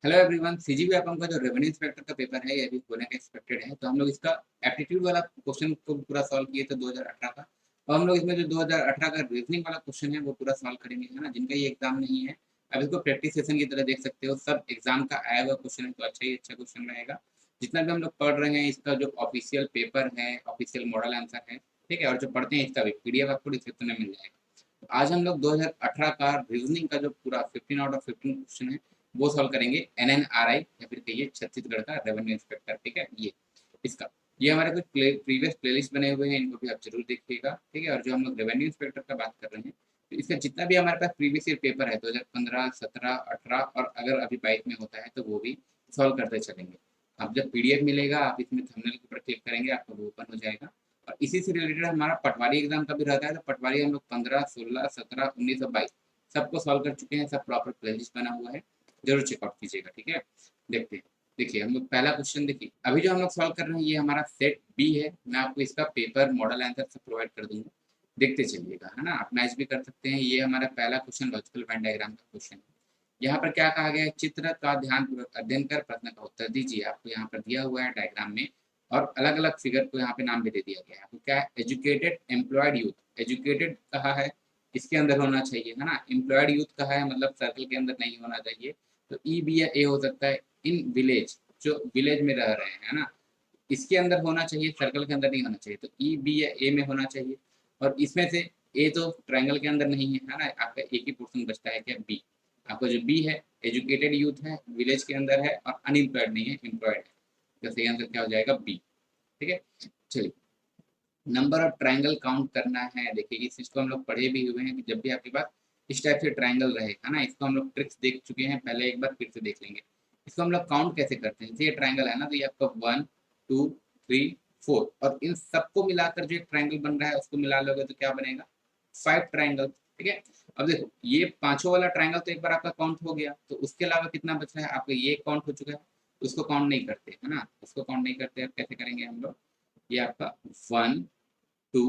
Hello everyone, सीजीबी एपम का जो revenue inspector का पेपर है ये अभी होने का एक्सपेक्टेड है। तो हम लोग इसका एप्टीट्यूड वाला क्वेश्चन को पूरा सॉल्व किए थे 2018 का। और हम लोग इसमें जो 2018 का रीजनिंग वाला क्वेश्चन है वो पूरा सॉल्व करेंगे, है ना। जिनका ये एग्जाम नहीं है, अब इसको प्रैक्टिस सेशन की तरह देख सकते हो। सब एग्जाम का आया हुआ क्वेश्चन है, तो अच्छा ही अच्छा क्वेश्चन रहेगा। जितना भी हम लोग पढ़ रहे हैं इसका जो ऑफिशियल पेपर है, ऑफिशियल मॉडल आंसर है, ठीक है। और जो पढ़ते हैं इसका भी पीडीएफ आपको डिस्क्रिप्शन में मिल जाएगा। तो आज हम लोग 2018 का रीजनिंग का जो पूरा 15 आउट ऑफ 15 क्वेश्चन है वो सॉल्व करेंगे। एनएनआरआई या फिर कहिए छत्तीसगढ़ का रेवेन्यू इंस्पेक्टर, ठीक है। इसका ये हमारे कुछ प्रीवियस प्लेलिस्ट बने हुए हैं, इनको भी आप जरूर देखिएगा, ठीक है। और जो हम लोग रेवेन्यू इंस्पेक्टर का बात कर रहे हैं, तो इसका जितना भी हमारे पास प्रीवियस ईयर पेपर है 2015, 17, 18 और अगर अभी 22 में होता है तो वो भी सॉल्व करते चलेंगे। अब जब पीडीएफ मिलेगा आप इसमें थंबनेल के ऊपर क्लिक करेंगे, आपको वो ओपन हो जाएगा। और इसी से रिलेटेड हमारा पटवारी एग्जाम का भी रहता है। तो पटवारी हम लोग 15, 16, 17, 19 और 22 सबको सॉल्व कर चुके हैं। सब प्रॉपर प्लेलिस्ट बना हुआ है, जरूर चेकआउट कीजिएगा, ठीक है। देखते हैं। देखिए हम लोग पहला क्वेश्चन देखिए, अभी जो हम लोग सॉल्व कर रहे हैं ये हमारा सेट बी है। मैं आपको इसका पेपर मॉडल आंसर सब प्रोवाइड कर दूंगा, देखते चलिएगा, है ना। आप मैच भी कर सकते हैं। ये हमारा पहला क्वेश्चन लॉजिकल वेन डायग्राम का क्वेश्चन है। यहाँ पर क्या कहा गया है, चित्र का ध्यानपूर्वक अध्ययन कर प्रश्न का उत्तर दीजिए। आपको यहाँ पर दिया हुआ है डायग्राम में, और अलग अलग फिगर को यहाँ पे नाम भी दे दिया गया है। आपको क्या है, एजुकेटेड एम्प्लॉयड यूथ, एजुकेटेड कहा है इसके अंदर होना चाहिए, है ना। एम्प्लॉयड यूथ कहा है मतलब सर्कल के अंदर नहीं होना चाहिए। तो ई बी या ए हो सकता है। इन विलेज, जो विलेज में रह रहे हैं, है ना, इसके अंदर होना चाहिए, सर्कल के अंदर नहीं होना चाहिए। तो ई बी या ए में होना चाहिए। और इसमें से ए तो ट्रायंगल के अंदर नहीं है ना। आपका एक ही पोर्शन बचता है, क्या, बी। आपका जो बी है एजुकेटेड यूथ है, विलेज के अंदर है, और अनएम्प्लॉयड नहीं है, एम्प्लॉयड है। तो सही आंसर क्या हो जाएगा, बी, ठीक है। चलिए, नंबर ऑफ ट्रायंगल काउंट करना है। देखिए इस चीज को हम लोग पढ़े भी हुए हैं कि जब भी आपके पास इस टाइप से ट्रायंगल रहेगा ना, इसको हम लोग ट्रिक्स देख चुके हैं पहले, एक बार फिर से देख लेंगे। इसको हम लोग काउंट कैसे करते हैं। ये ट्रायंगल है ना, तो ये आपका 1, 2, 3, 4, और इन सबको मिलाकर जो एक ट्रायंगल बन रहा है उसको मिला लोगे तो क्या बनेगा, 5 ट्रायंगल, ठीक है। अब देखो ये पांचों वाला ट्रायंगल तो एक बार आपका काउंट हो गया, तो उसके अलावा कितना बच रहा है आपका, ये काउंट हो चुका है। उसको काउंट नहीं करते, है ना, उसको काउंट नहीं करते। अब कैसे करेंगे हम लोग, ये आपका 1, 2,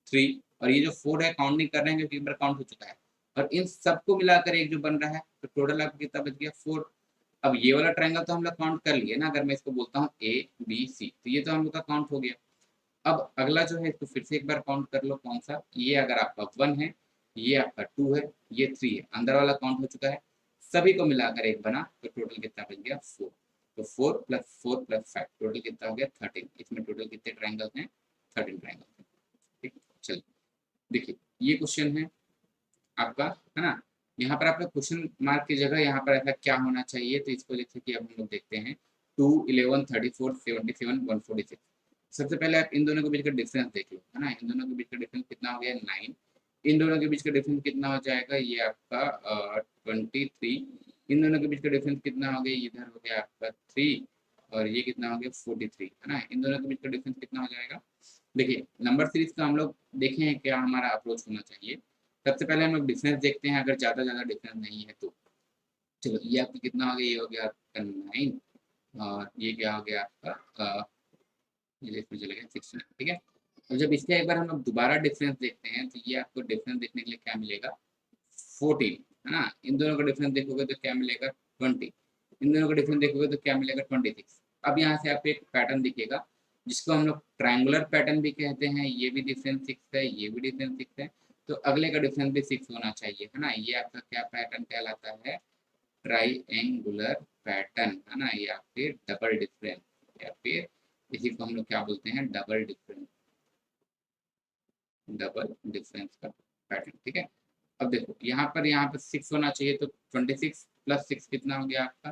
3, और ये जो 4 है काउंट नहीं कर रहे हैं क्योंकि एक बार काउंट हो चुका है। और इन सबको मिलाकर एक जो बन रहा है, तो टोटल आपको कितना बच गया, 4। अब ये वाला ट्रायंगल तो हम लोग काउंट कर लिए ना। अगर मैं इसको बोलता हूँ ए बी सी, तो ये तो हम लोग का काउंट हो गया। अब अगला जो है इसको फिर से एक बार काउंट कर लो, कौन सा, ये अगर आपका 1 है, ये आपका 2 है, ये 3 है, अंदर वाला काउंट हो चुका है। सभी को मिलाकर एक बना, तो टोटल कितना बच गया, 4। तो 4 प्लस 4 प्लस 5 टोटल कितना हो गया, 13। इसमें टोटल कितने ट्रायंगल हैं, 13 ट्रायंगल हैं, ठीक। चलिए देखिए, ये क्वेश्चन है आपका, है ना। यहाँ पर आपका क्वेश्चन मार्क की जगह यहाँ पर ऐसा क्या होना चाहिए, तो इसको जैसे कि अब हम लोग देखते हैं, 2, 11, 34, 77, 146। सबसे पहले आप इन दोनों के बीच का डिफरेंस देख लो, है ना। इन दोनों के बीच का डिफरेंस कितना हो गया, 9। इन दोनों के बीच का डिफरेंस कितना हो जाएगा, ये आपका 23। इन दोनों के बीच का डिफरेंस कितना हो गया, इधर हो गया आपका 3, और ये कितना हो गया 43, है ना। इन दोनों के बीच का डिफरेंस कितना हो जाएगा। देखिए नंबर सीरीज का हम लोग देखें क्या हमारा अप्रोच होना चाहिए। सबसे पहले हम लोग डिफरेंस देखते हैं, अगर ज़्यादा ज़्यादा डिफरेंस नहीं है तो। चलो ये आपका कितना हो गया, ये हो गया आपका 9, और ये क्या हो गया आपका ये इसमें चले गए 69, ठीक है। और जब इसका एक बार हम लोग दोबारा डिफरेंस देखते हैं, तो ये आपको डिफरेंस देखने के लिए क्या मिलेगा, 14, है ना। इन दोनों का डिफरेंस देखोगे तो क्या मिलेगा, 20। इन दोनों का डिफरेंस देखोगे तो क्या मिलेगा, 26। अब यहाँ से आपको एक पैटर्न दिखेगा जिसको हम लोग ट्रायंगुलर पैटर्न भी कहते हैं। ये भी डिफरेंस 6 है, ये भी डिफरेंस 6 है, तो अगले का डिफरेंस भी 6 होना चाहिए, है ना। ये आपका क्या पैटर्न कहलाता है, ट्राइएंगुलर पैटर्न, है ना, या फिर डबल डिफरेंस, या फिर इसी को हम लोग क्या बोलते हैं, डबल डिफरेंस, डबल डिफरेंस का पैटर्न, ठीक है। अब देखो यहाँ पर 6 होना चाहिए, तो 26 प्लस 6 कितना हो गया आपका,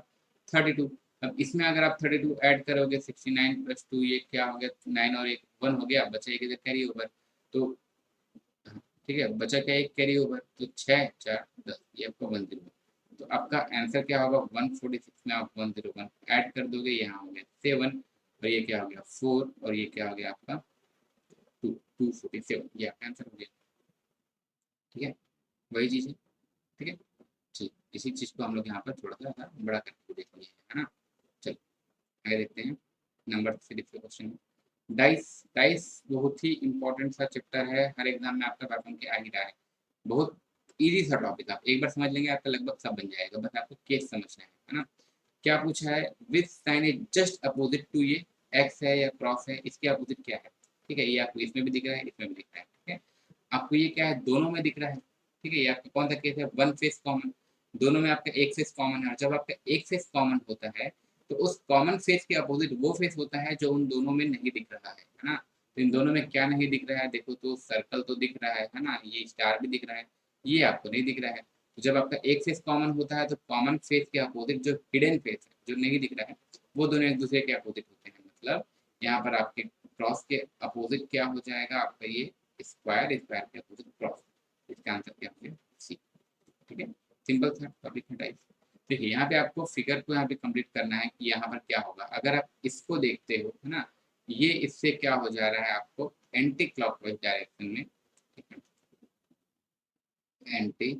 32। अब इसमें अगर आप 32 ऐड करोगे, 69 प्लस 2, ये क्या हो गया, 9 और एक 1 हो गया, बचा एक इधर कैरी ओवर। तो ठीक है, बचा क्या, एक कैरी ओवर, तो 6, 4, 10, ये आपका 101। तो आपका आंसर क्या होगा, 146 में आप 101 ऐड कर दोगे, यहाँ हो गया 7, और ये क्या हो गया 4, और ये क्या हो गया आपका 2, 247, ये आपका आंसर हो गया, ठीक है। वही चीज़ है, ठीक है। ठीक, इसी चीज़ को हम लोग यहाँ पर थोड़ा सा बड़ा करके देख लिए, है ना। चलिए आगे देखते हैं, नंबर 3 का क्वेश्चन है। डाइस, डाइस बहुत ही इंपॉर्टेंट सा चैप्टर है, हर एग्जाम में आपका पैटर्न के आ ही रहा है। बहुत इजी सा टॉपिक, आप एक बार समझ लेंगे आपका लगभग सब बन जाएगा, बस आपको केस समझना है ना। क्या पूछा है, which sign is just opposite to ये एक्स है या क्रॉस है, इसके अपोजिट क्या है। ठीक है, ये आपको इसमें भी दिख रहा है, इसमें भी दिख रहा है। ठीक है, आपको ये क्या है, दोनों में दिख रहा है। ठीक है, ये आपका कौन सा केस है, वन फेस कॉमन, दोनों में आपका एक फेस कॉमन है। और जब आपका एक फेस कॉमन होता है तो उस कॉमन फेस के अपोजिट वो फेस होता है जो उन दोनों में नहीं दिख रहा है ना। तो इन दोनों में क्या नहीं दिख रहा है, देखो तो सर्कल तो दिख रहा है ना, ये स्टार भी दिख रहा है, ये आपको नहीं दिख रहा है। तो जब आपका एक फेस कॉमन होता है तो कॉमन फेस के अपोजिट जो हिडन फेस है, जो नहीं दिख रहा है, वो दोनों एक दूसरे के अपोजिट होते हैं। मतलब यहाँ पर आपके क्रॉस के अपोजिट क्या हो जाएगा, आपका ये स्क्वायर, स्क्वायर के अपोजिट क्रॉस। इसका आंसर क्या हो गया, सी। ठीक है, सिंपल था, टॉपिक हटाइए। देखिए यहाँ पे आपको फिगर को यहाँ पे कंप्लीट करना है कि यहाँ पर क्या होगा। अगर आप इसको देखते हो है ना, ये इससे क्या हो जा रहा है आपको एंटी क्लॉकवाइज डायरेक्शन में। ठीक है, एंटी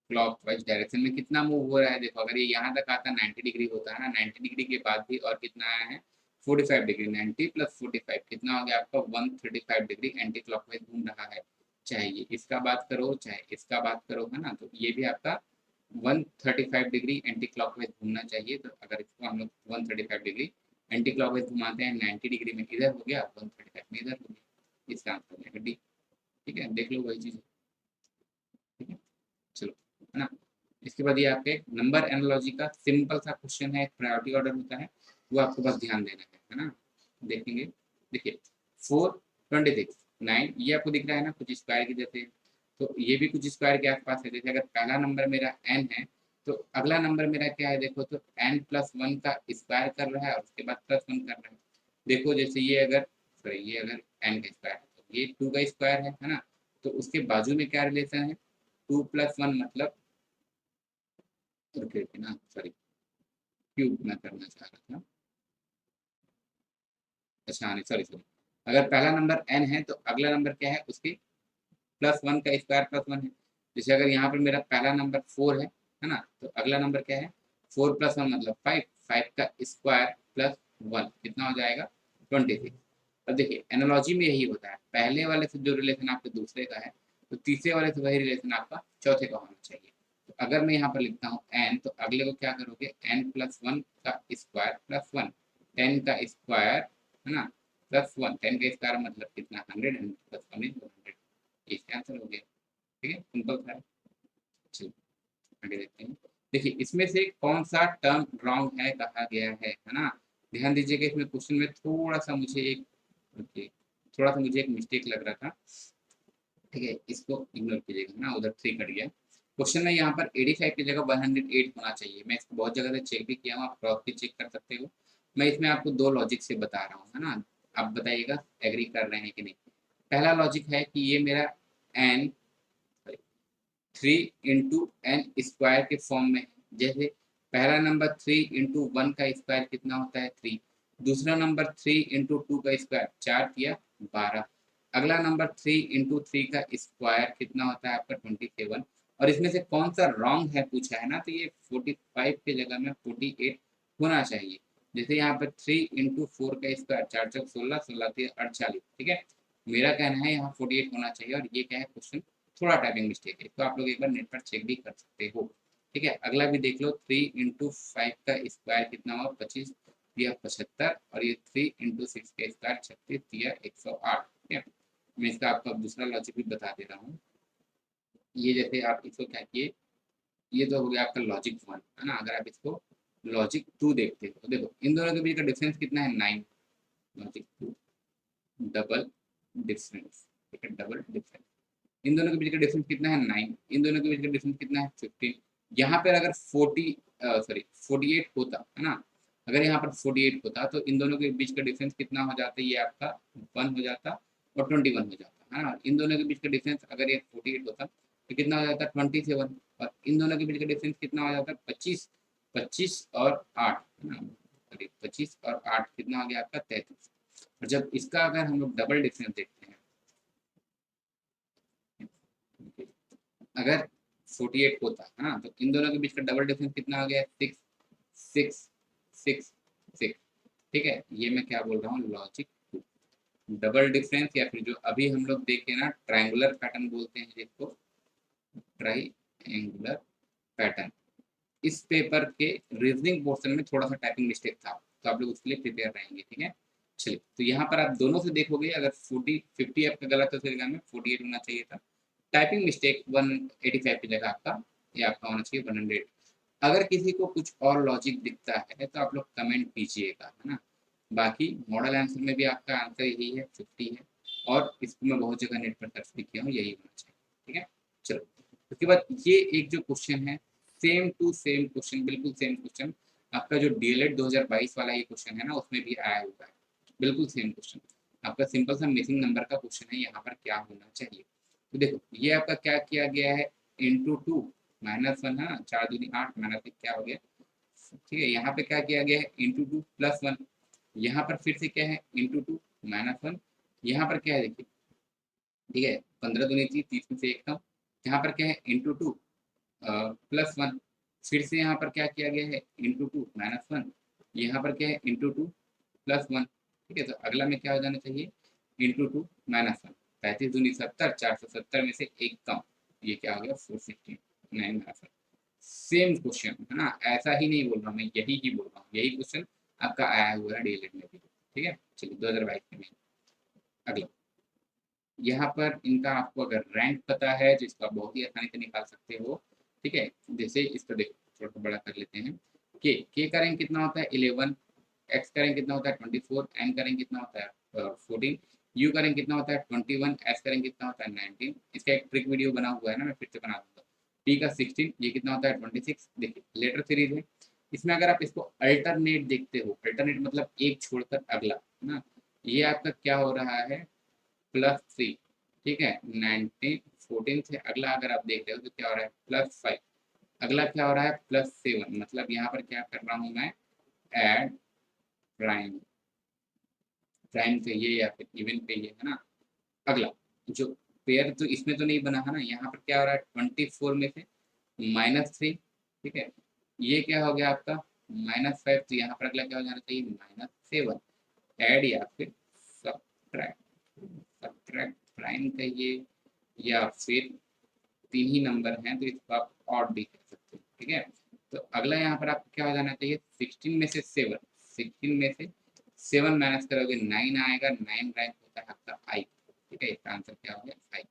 क्लॉकवाइज डायरेक्शन में कितना मूव हो रहा है, देखो अगर ये यहाँ तक आता 90 डिग्री होता है ना, 90 डिग्री के बाद भी और कितना आया है 45 डिग्री, 90 प्लस 45 कितना हो गया आपका 135 डिग्री एंटी क्लॉकवाइज घूम रहा है। चाहे ये इसका बात करो चाहे इसका बात करो है ना, तो ये भी आपका 135 डिग्री एंटी क्लॉकवाइज घूमना चाहिए। तो अगर इसको हम लोग 135 डिग्री एंटी क्लॉकवाइज घुमाते हैं, 90 डिग्री में इधर हो गया, 135 में इधर हो गया, इसका आंसर है डी। ठीक है, देख लो वही चीज़। ठीक है, चलो, है ना। इसके बाद ये आपके नंबर एनालॉजी का सिंपल सा क्वेश्चन है, एक प्रायोरिटी ऑर्डर होता है, वो आपको बस ध्यान देना है ना। देखेंगे, देखिए 4, 26, 9, ये आपको दिख रहा है ना कुछ स्क्वायर की जैसे, तो ये भी कुछ स्क्वायर के आसपास है। जैसे अगर पहला नंबर मेरा n है तो अगला नंबर मेरा क्या है, देखो तो n+1 का स्क्वायर कर रहा है और उसके बाद +1 कर रहा है। देखो जैसे ये अगर, सॉरी ये अगर n का स्क्वायर है तो ये 2 का स्क्वायर है ना, तो उसके बाजू में क्या रिलेशन है, 2+1 मतलब, ना सॉरी, क्यूब मैं करना चाह रहा था। अच्छा नहीं, सॉरी सॉरी, अगर पहला नंबर n है तो अगला नंबर क्या है, उसके +1 का स्क्वायर +1 है। जैसे अगर यहाँ पर मेरा पहला नंबर 4 है ना, तो अगला नंबर क्या है, 4+1 मतलब 5, 5 का स्क्वायर +1 कितना हो जाएगा 26। अब देखिए एनालॉजी में यही होता है, पहले वाले से जो रिलेशन आपके दूसरे का है तो तीसरे वाले से वही रिलेशन आपका चौथे का होना चाहिए। तो अगर मैं यहाँ पर लिखता हूँ n, तो अगले को क्या करोगे, n+1 का स्क्वायर +1, 10 का स्क्वायर है ना +1, 10 का स्क्वायर मतलब कितना 100, 100+1 इज 100, इसका आंसर हो गया। ठीक है, सिंपल था। चलिए आगे देखते हैं। देखिए इसमें से कौन सा टर्म रॉन्ग है कहा गया है ना। ध्यान दीजिएगा, इसमें क्वेश्चन में थोड़ा सा मुझे एक, ओके, थोड़ा सा मुझे एक मिस्टेक लग रहा था। ठीक है, इसको इग्नोर कीजिएगा ना, उधर 3 कट गया। क्वेश्चन में यहाँ पर 85 की जगह 108 होना चाहिए। मैं इसको बहुत जगह से चेक भी किया हूँ, आप क्रॉस भी चेक कर सकते हो। मैं इसमें आपको 2 लॉजिक से बता रहा हूँ है ना, आप बताइएगा एग्री कर रहे हैं कि नहीं। पहला लॉजिक है कि ये मेरा n 3 × n² के फॉर्म में है। जैसे पहला नंबर 3 × 1 का स्क्वायर कितना होता है 3, दूसरा नंबर 3 × 2 का स्क्वायर 4 या 12, अगला नंबर 3 × 3 का स्क्वायर कितना होता है आपका 27। और इसमें से कौन सा रॉन्ग है पूछा है ना, तो ये 45 के जगह में 48 होना चाहिए। जैसे यहाँ पर 3 × 4 का स्क्वायर 4×4 = 16, 16×3 = 48। ठीक है, मेरा कहना है यहाँ 48 होना चाहिए। और ये क्या है, क्वेश्चन थोड़ा टाइपिंग मिस्टेक है, तो आप लोग एक बार नेट पर चेक भी कर सकते हो। ठीक है, अगला भी देख लो, 3 × 5 का स्क्वायर कितना हुआ 25 या 75, और ये 3 × 6 का स्क्वायर 36 या 108। ठीक है, मैं इसका आपको दूसरा लॉजिक भी बता दे रहा हूँ। ये जैसे आप इसको क्या किए, ये तो हो गया आपका लॉजिक 1 है ना। अगर आप इसको लॉजिक 2 देखते हो तो देखो इन दोनों के बीच का डिफरेंस कितना है 9, लॉजिक 2 डबल डिफरेंस। ठीक है, डबल डिफरेंस, इन दोनों के बीच का डिफरेंस कितना है 9, इन दोनों के बीच का डिफरेंस कितना है 15। यहाँ पर अगर 48 होता है ना, अगर यहाँ पर 48 होता तो इन दोनों के बीच का डिफरेंस कितना हो जाता, ये आपका 1 हो जाता और 21 हो जाता है ना। इन दोनों के बीच का डिफरेंस अगर ये 48 होता तो कितना हो जाता 27, और इन दोनों के बीच का डिफरेंस कितना हो जाता 25, 25 और 8 है ना, 25 और 8 कितना हो गया आपका 33। और जब इसका अगर हम लोग डबल डिफरेंस देखते हैं, अगर 48 होता है ना, तो इन दोनों के बीच का डबल डिफरेंस कितना आ गया 6, 6, 6, 6। ठीक है, ये मैं क्या बोल रहा हूँ, लॉजिक 2 डबल डिफरेंस, या फिर जो अभी हम लोग देखे ना ट्रायंगुलर पैटर्न बोलते हैं जिसको, ट्राई एंगुलर पैटर्न, इस पेपर के रीजनिंग पोर्शन में थोड़ा सा टाइपिंग मिस्टेक था, तो आप लोग उसके लिए प्रिपेयर रहेंगे, ठीक है। चलिए, तो यहाँ पर आप दोनों से देखोगे, अगर 50 आपका गलत है तो एग्जाम में 48 होना चाहिए था। टाइपिंग मिस्टेक 185 की जगह आपका ये आपका होना चाहिए 100। अगर किसी को कुछ और लॉजिक दिखता है तो आप लोग कमेंट कीजिएगा, है ना। बाकी मॉडल आंसर में भी आपका आंसर यही है, 50 है। और इसको मैं बहुत जगह नेट पर सर्च भी किया हूँ, यही होना चाहिए, ठीक है। चलो, उसके बाद ये एक जो क्वेश्चन है, सेम टू सेम क्वेश्चन, बिल्कुल सेम क्वेश्चन आपका जो डीएलएड 2022 वाला ये क्वेश्चन है ना, उसमें भी आया हुआ है, बिल्कुल सेम क्वेश्चन। आपका सिंपल सा मिसिंग नंबर का क्वेश्चन है, यहाँ पर क्या होना चाहिए। तो देखो, ये आपका क्या किया गया है, इंटू टू -1 है ना, 4 दूनी 8 -1 क्या हो गया, ठीक है। यहाँ पे क्या किया गया है, इंटू टू +1। यहाँ पर फिर से क्या है, इंटू टू -1। यहाँ पर क्या है देखिए, ठीक है, 15 दूनी 30, 30 में से 1 कम। यहाँ पर क्या है, इंटू टू +1। फिर से यहाँ पर क्या किया गया है, इंटू टू -1। यहाँ पर क्या है, इंटू टू +1, ठीक है। तो अगला में क्या हो जाना चाहिए, इंटू टू -1। 35 दूनी 70, 470 में से 1 कम, ये क्या हो गया, 469 -1। सेम क्वेश्चन है ना, ऐसा ही नहीं बोल रहा हूँ मैं, यही ही बोल रहा हूँ, यही क्वेश्चन आपका आया हुआ है डीएलएड में भी, ठीक है। चलिए, 2022 में अगला, यहाँ पर इनका आपको अगर रैंक पता है, जिसका बहुत ही आसानी से निकाल सकते हो, ठीक है। जैसे इसका देखो, थोड़ा बड़ा कर लेते हैं। के का रैंक कितना होता है, 11। एक्स का रैंक कितना होता है, 24। एन का रैंक कितना होता है, 14। यू का रैंक कितना होता है, 21। एस का रैंक कितना होता है, 19। इसका एक ट्रिक वीडियो बना हुआ है ना, मैं फिर से बना दूंगा। टी का 16, ये कितना होता है, 26। देखिए, लेटर सीरीज है, इसमें अगर आप इसको अल्टरनेट देखते हो, अल्टरनेट मतलब एक छोड़कर अगला, है ना। ये आपका क्या हो रहा है, +3, ठीक है। 19, 14 से अगला अगर आप देख रहे हो तो क्या हो रहा है, +5। अगला क्या हो रहा है, +7। मतलब यहाँ पर क्या कर रहा हूँ मैं, एड प्राइम, प्राइम चाहिए या फिर इवन चाहिए, है ना। अगला जो पेयर, तो इसमें तो नहीं बना है ना, यहाँ पर क्या हो रहा है, 24 में से -3, ठीक है। ये क्या हो गया आपका, -5। तो यहाँ पर अगला क्या हो जाना चाहिए, -7। ऐड या फिर सब्ट्रैक्ट, सब्ट्रैक्ट प्राइम कहिए या फिर तीन ही नंबर हैं तो इसको आप ऑड भी कर सकते हो, ठीक है। तो अगला यहाँ पर आपको क्या हो जाना चाहिए, 16 में से 7, 16 में से 7 माइनस करोगे 9 आएगा। 9 रैंक होता है आपका 5, ठीक है। इसका आंसर क्या हो गया, 5।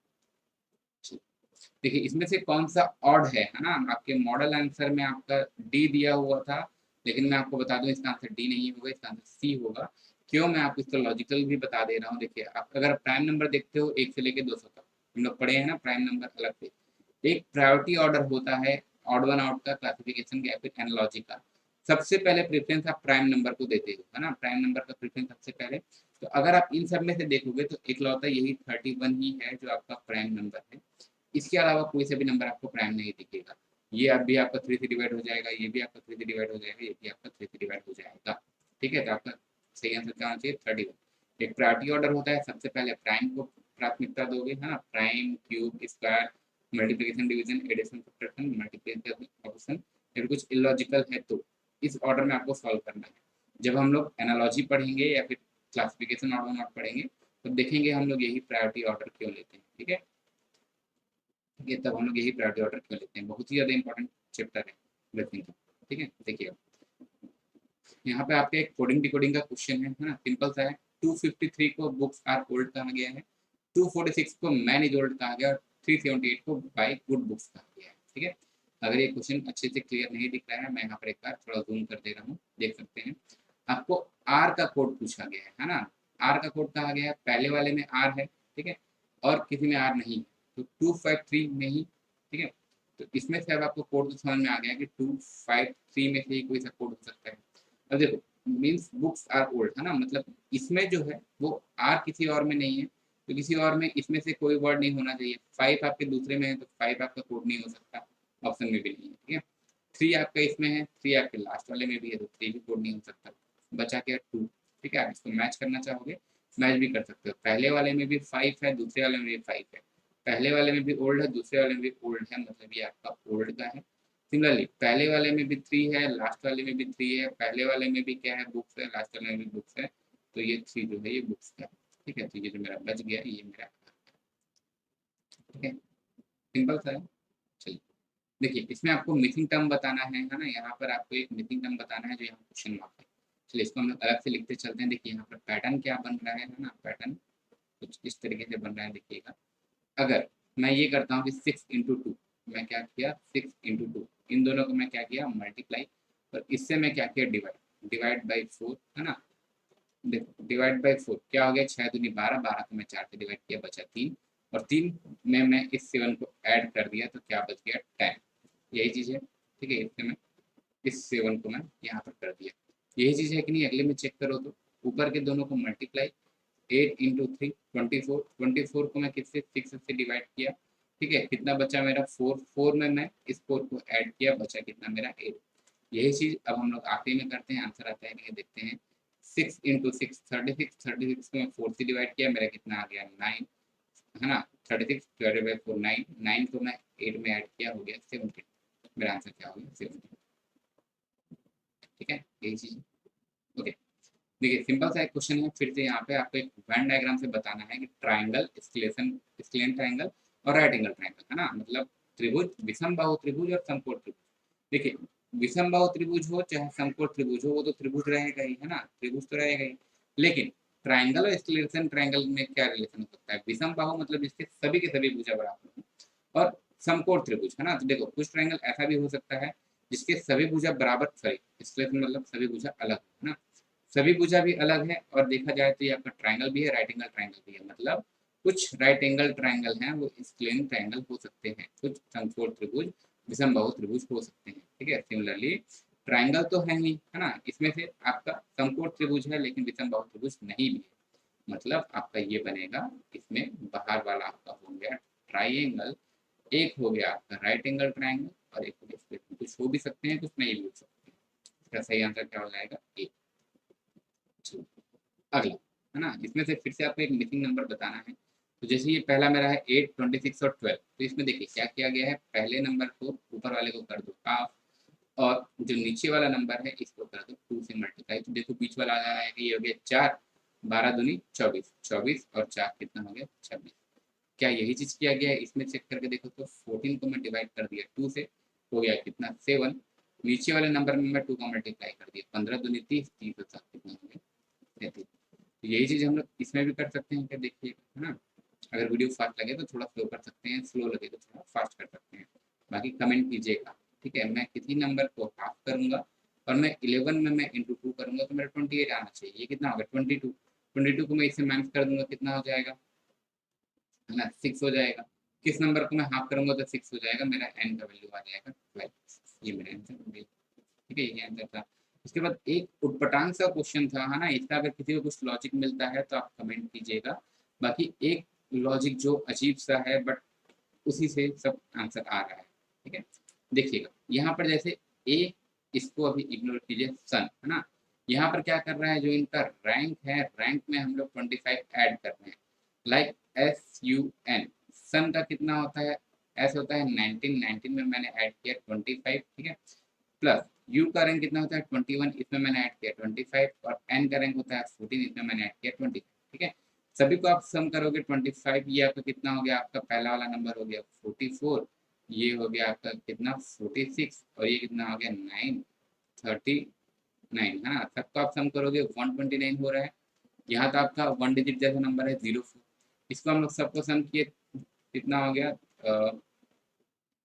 देखिए, इसमें से कौन सा ऑड है ना। आपके मॉडल आंसर में आपका डी दिया हुआ था, लेकिन मैं आपको बता दूं इसका आंसर डी नहीं होगा, इसका आंसर सी होगा। क्यों, मैं आपको इसका लॉजिकल भी बता दे रहा हूँ। देखिए, आप अगर प्राइम नंबर देखते हो 1 से लेके 200 तक, हम लोग पढ़े हैं ना प्राइम नंबर अलग से। एक प्रायोरिटी ऑर्डर होता है, ऑड वन आउट का, क्लासिफिकेशन या फिर एनालॉजी का। सबसे पहले प्रेफरेंस आप प्राइम नंबर को देते हो, है ना। प्राइम नंबर का प्रेफरेंस सबसे पहले। तो अगर आप इन सब में से देखोगे तो इकलौता यही 31 ही है जो आपका प्राइम नंबर है। इसके अलावा कोई से भी नंबर आपको प्राइम नहीं दिखेगा। ये अब भी आपका 3 से डिवाइड हो जाएगा, ये भी आपका 3 से डिवाइड हो जाएगा, ये भी आपका 3 से डिवाइड हो जाएगा, ठीक है। तो आपका सही आंसर क्या होना चाहिए, 31। एक प्रायोरिटी ऑर्डर होता है, सबसे पहले प्राइम को प्राथमिकता दोगे, है ना। Prime, cube, square, multiplication, division, addition, subtraction, multiplication, option, फिर कुछ इलॉजिकल है तो इस ऑर्डर में आपको सॉल्व करना है। जब हम लोग एनालॉजी पढ़ेंगे या फिर क्लासिफिकेशन ऑर्डर नॉट पढ़ेंगे तो देखेंगे हम लोग यही प्रायोरिटी ऑर्डर क्यों लेते हैं, ठीक है। ये तब हम लोग यही प्रायोरिटी ऑर्डर क्यों लेते हैं, बहुत ही ज़्यादा इंपॉर्टेंट चैप्टर है ब्रीथिंग का, ठीक है। देखिए, यहाँ पे आपके एक कोडिंग डिकोडिंग का क्वेश्चन है ना, सिंपल सा है। 253 को बुक्स आर ओल्ड कहा गया है, 246 को मैन इज ओल्ड कहा गया और 378 को बाय गुड बुक्स कहा गया है, ठीक है। अगर ये क्वेश्चन अच्छे से क्लियर नहीं दिख रहा है, मैं यहाँ पर एक बार थोड़ा जूम कर दे रहा हूँ, देख सकते हैं। आपको आर का कोड पूछा गया है ना। आर का कोड कहा गया है, पहले वाले में आर है, ठीक है, और किसी में आर नहीं है, तो 253 में ही, ठीक है। तो इसमें से अब आपको कोड तो समझ में आ गया कि 253 में से ही कोई सा कोड हो सकता है। अब देखो, मीन्स बुक्स आर ओल्ड, है ना, मतलब इसमें जो है वो आर किसी और में नहीं है, तो किसी और में इसमें से कोई वर्ड नहीं होना चाहिए। 5 आपके दूसरे में है तो 5 आपका कोड नहीं हो सकता, ऑप्शन में भी नहीं है, ठीक है। 3 आपका इसमें है, 3 आपके लास्ट वाले में भी है तो 3 भी कोड नहीं हो सकता। बचा क्या, 2, ठीक है। आप इसको मैच करना चाहोगे, मैच भी कर सकते हो। पहले वाले में भी 5 है, दूसरे वाले में भी 5 है। पहले वाले में भी ओल्ड है, दूसरे वाले में भी ओल्ड है, मतलब ये आपका ओल्ड का है। सिमिलरली पहले वाले में भी 3 है, लास्ट वाले में भी 3 है। पहले वाले में भी क्या है, बुक्स है, लास्ट वाले में भी बुक्स है, तो ये 3 जो है ये बुक्स का है, ठीक है। तो ये जो मेरा बच गया ये मेरा, ठीक है, सिंपल सा है। चलिए, देखिए इसमें आपको मिसिंग टर्म बताना है ना, यहाँ पर आपको एक मिसिंग टर्म बताना है जो यहाँ क्वेश्चन मार्क है। चलिए इसको हम लोग अलग से लिखते चलते हैं। देखिए यहाँ पर पैटर्न क्या बन रहा है ना, पैटर्न कुछ इस तरीके से बन रहा है। देखिएगा, अगर मैं ये करता हूँ कि 6 × 2, मैं क्या किया 6 × 2, इन दोनों को मैं क्या किया मल्टीप्लाई, और इससे मैं क्या किया डिवाइड, डिवाइड बाई 4 है ना। देखो डिवाइड बाई 4 क्या हो गया, 6 दूनी 12, 12 को मैं 4 से डिवाइड किया बचा 3, और 3 में मैं इस 7 को ऐड कर दिया तो क्या बच गया 10। यही चीज़ है, ठीक है। इससे मैं इस 7 को मैं यहाँ पर कर दिया, यही चीज़ है कि नहीं। अगले में चेक करो तो ऊपर के दोनों को मल्टीप्लाई, 8 × 3 24, 24 को मैं किससे 6 से डिवाइड किया, ठीक है। कितना बचा मेरा 4, 4 में मैं इस 4 को ऐड किया, बचा कितना मेरा 8। यही चीज अब हम लोग आखिरी में करते हैं, आंसर आता है कि नहीं देखते हैं। 6 × 6 36, 36 को मैं 4 से डिवाइड किया, मेरा कितना आ गया 9 है ना। 36 डिवाइडेड बाई 4 9, 9 को मैं 8 में ऐड किया, हो गया 17। मेरा आंसर क्या हो गया 17, ठीक है। यही चीज ओके। देखिए सिंपल सा एक क्वेश्चन है, फिर से यहाँ पे आपको एक वेन डायग्राम से बताना है कि ट्राइंगल, स्क्लेन ट्राइंगल और राइट एंगल ट्राइंगल है ना, मतलब त्रिभुज, विषम बाहु त्रिभुज और समकोण त्रिभुज। देखिए विषम बाहु त्रिभुज हो चाहे समकोण त्रिभुज हो, वो तो त्रिभुज रहेगा ही है ना, त्रिभुज तो रहेगा ही। लेकिन ट्राइंगल और स्क्लेन ट्राइंगल में क्या रिलेशन हो सकता है, विषम बाहु मतलब जिसके सभी के सभी भुजा बराबर हो, और समकोण त्रिभुज है ना। तो देखो कुछ ट्राइंगल ऐसा भी हो सकता है जिसके सभी भुजा बराबर, सॉरी स्क्लेन मतलब सभी भुजा अलग है ना, सभी भुजा भी अलग है। और देखा जाए तो ये आपका ट्राइंगल भी है, राइट एंगल ट्राइंगल भी है, मतलब कुछ राइट एंगल ट्राइंगल हैं वो स्क्लेन ट्राइंगल हो सकते हैं, कुछ समकोण त्रिभुज विषम बाहु त्रिभुज हो सकते हैं, ठीक है। सिमिलरली ट्राइंगल तो है ही है ना, इसमें से आपका समकोण त्रिभुज है लेकिन विषम बाहु त्रिभुज नहीं भी है, मतलब आपका ये बनेगा, इसमें बाहर वाला आपका हो गया ट्राइंगल, एक हो गया आपका राइट एंगल ट्राइंगल, और एक हो गया स्क्लेन। कुछ हो भी सकते हैं कुछ नहीं भी हो सकते हैं। इसका सही आंसर क्या हो जाएगा ए। अगला है ना, इसमें से फिर से आपको एक मिसिंग नंबर बताना है। तो जैसे ये पहला मेरा है 8 26 और 12, तो इसमें देखिए क्या किया गया है, पहले नंबर को ऊपर वाले को कर दो हाफ, और जो नीचे वाला नंबर है इसको कर दो 2 से मल्टीप्लाई। तो देखो बीच वाला आ जा रहा है कि ये हो गया 4, 12 दूनी 24, 24 और 4 कितना हो गया 26। क्या यही चीज किया गया है, इसमें चेक करके देखो तो 14 को मैं डिवाइड कर दिया 2 से, हो गया कितना 7। नीचे वाले नंबर में मैं 2 का मल्टीप्लाई कर दिया, 15 दूनी 30, 30 और 7 कितना हो गया 33। तो यही चीज़ हम लोग इसमें भी कर सकते हैं, क्या देखिए है ना। अगर वीडियो फास्ट लगे तो थोड़ा स्लो कर सकते हैं, स्लो लगे तो थोड़ा फास्ट कर सकते हैं। बाकी कमेंट कीजिएगा, ठीक है। मैं किसी नंबर को हाफ करूंगा और मैं 11 में मैं इंटू 2 करूंगा तो मेरा 28 आना चाहिए। ये कितना होगा 22, 22 को मैं इससे माइनस कर दूंगा कितना हो जाएगा है ना 6 हो जाएगा। किस नंबर को मैं हाफ करूंगा तो 6 हो जाएगा, मेरा एन का वैल्यू आ जाएगा 12। ये मेरा आंसर हो गया, ठीक है। ये आंसर था। उसके बाद एक उटपटांग सा क्वेश्चन था है ना, इसका अगर किसी को कुछ लॉजिक मिलता है तो आप कमेंट कीजिएगा। बाकी एक लॉजिक जो अजीब सा है बट उसी से सब आंसर आ रहा है, ठीक है। देखिएगा यहाँ पर जैसे ए, इसको अभी इग्नोर कीजिए, सन है ना, यहाँ पर क्या कर रहा है, जो इनका रैंक है, रैंक में हम लोग 25 ऐड कर रहे हैं, लाइक SUN, सन का कितना होता है, एस होता है 19, 19 में मैंने ऐड किया 25, ठीक है। प्लस यू का रैंक कितना होता है 21, इसमें मैंने ऐड किया 25, और एन का रैंक होता है 14, इसमें मैंने ऐड किया 25, ठीक है। सभी को आप सम करोगे 25, ये आपका कितना हो गया, आपका पहला वाला नंबर हो गया 44, ये हो गया आपका कितना 46, और ये कितना हो गया 939 है ना। सबको आप सम करोगे 129 हो रहा है। यहाँ तो आपका 1 डिजिट जैसा नंबर है 04, इसको हम लोग सबको सम किए कितना हो गया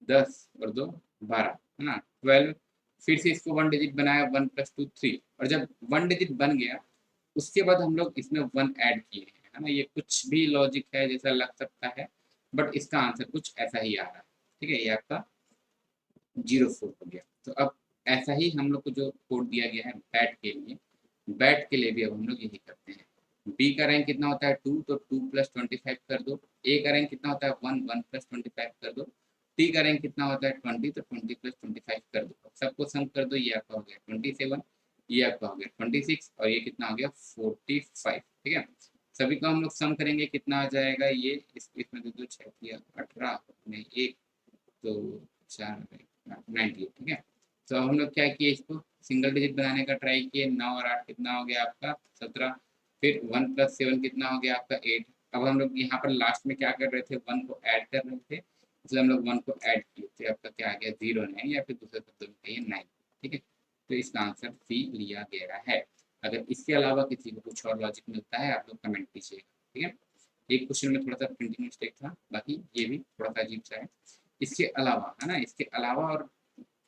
10 और 2 12 है ना 12। फिर से इसको 1 डिजिट बनाया, 1 + 2 3, और जब 1 डिजिट बन गया उसके बाद हम लोग इसमें 1 ऐड किए हैं है ना। ये कुछ भी लॉजिक है जैसा लग सकता है बट इसका आंसर कुछ ऐसा ही आ रहा है, ठीक है। ये आपका 04 हो गया। तो अब ऐसा ही हम लोग को जो कोड दिया गया है बैट के लिए, बैट के लिए भी अब हम लोग यही करते हैं। बी का रैंक कितना होता है 2, तो 2 + 25 कर दो। ए का रैंक कितना होता है 1, 1 + 25 कर दो। टी का रैंक कितना होता है 20, तो 20 + 25 कर दो। सबको सम कर दो, ये आपका हो गया 27, ये आपका हो गया 26, और ये कितना हो गया 45, ठीक है। सभी को हम लोग सम करेंगे कितना आ जाएगा, ये इसमें दो 6 18 नहीं 1 2 4 98, ठीक है। तो अब हम लोग क्या किए, इसको सिंगल डिजिट बनाने का ट्राई किए, 9 और 8 कितना हो गया आपका 17, फिर 1 + 7 कितना हो गया आपका 8। अब हम लोग यहाँ पर लास्ट में क्या कर रहे थे, 1 को ऐड कर रहे थे, इसलिए हम लोग 1 को ऐड किए, तो आपका क्या आ गया 0 9, या फिर दूसरे शब्दों में कहिए 9। ठीक है, तो इसका आंसर सी लिया गया है। अगर इसके अलावा किसी को कुछ और लॉजिक मिलता है आप लोग कमेंट कीजिएगा। ठीक है, एक क्वेश्चन में थोड़ा सा प्रिंटिंग मिस्टेक था, बाकी ये भी थोड़ा सा अजीब सा है। इसके अलावा है ना, इसके अलावा और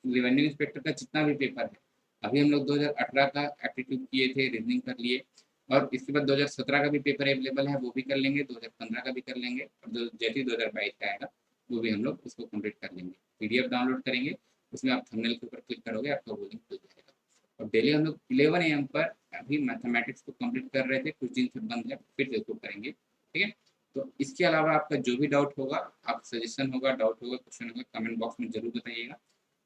रेवेन्यू इंस्पेक्टर का जितना भी पेपर है, अभी हम लोग 2018 का एप्टीट्यूड किए थे, रीजनिंग कर लिए, और इसके बाद 2017 का भी पेपर अवेलेबल है, वो भी कर लेंगे, 2015 का भी कर लेंगे, और जैसे ही 2022 का आएगा वो भी हम लोग उसको कंप्लीट कर लेंगे। पीडीएफ डाउनलोड करेंगे, उसमें आप थंबनेल के ऊपर क्लिक करोगे, आपका वो लिंक खुल जाएगा। और डेली हम लोग 11 AM पर अभी मैथमेटिक्स को कंप्लीट कर रहे थे, कुछ दिन से बंद है, फिर से उसको करेंगे। ठीक है, तो इसके अलावा आपका जो भी डाउट होगा, आप सजेशन होगा, डाउट होगा, क्वेश्चन होगा, कमेंट बॉक्स में जरूर बताइएगा।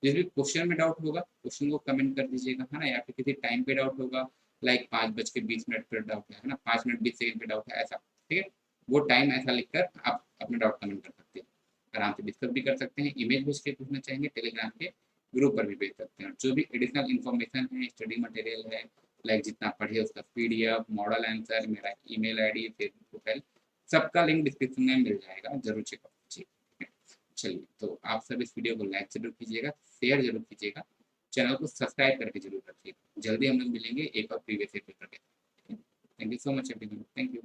जिस भी क्वेश्चन में डाउट होगा क्वेश्चन को कमेंट कर दीजिएगा, है ना, या फिर किसी टाइम पे डाउट होगा, लाइक 5:20 पर डाउट है ना, 5 मिनट 20 सेकंड पे डाउट है ऐसा। ठीक है, वो टाइम ऐसा लिखकर आप अपना डाउट कमेंट कर सकते हैं, आराम से डिस्कस भी कर सकते हैं। इमेज भेज के पूछना चाहेंगे टेलीग्राम के ग्रुप पर भी भेज सकते हैं। जो भी एडिशनल इन्फॉर्मेशन है, स्टडी मटेरियल है, लाइक जितना पढ़े उसका पीडीएफ, मॉडल आंसर, मेरा ईमेल आईडी, फेसबुक प्रोफाइल, सबका लिंक डिस्क्रिप्शन में मिल जाएगा, जरूर चेकआउट कीजिए। चलिए, तो आप सब इस वीडियो को लाइक जरूर कीजिएगा, शेयर जरूर कीजिएगा, चैनल को सब्सक्राइब करके जरूर रखिएगा। जल्दी हम लोग मिलेंगे एक और प्रीवियस पेपर के। Thank you so much everyone, thank you.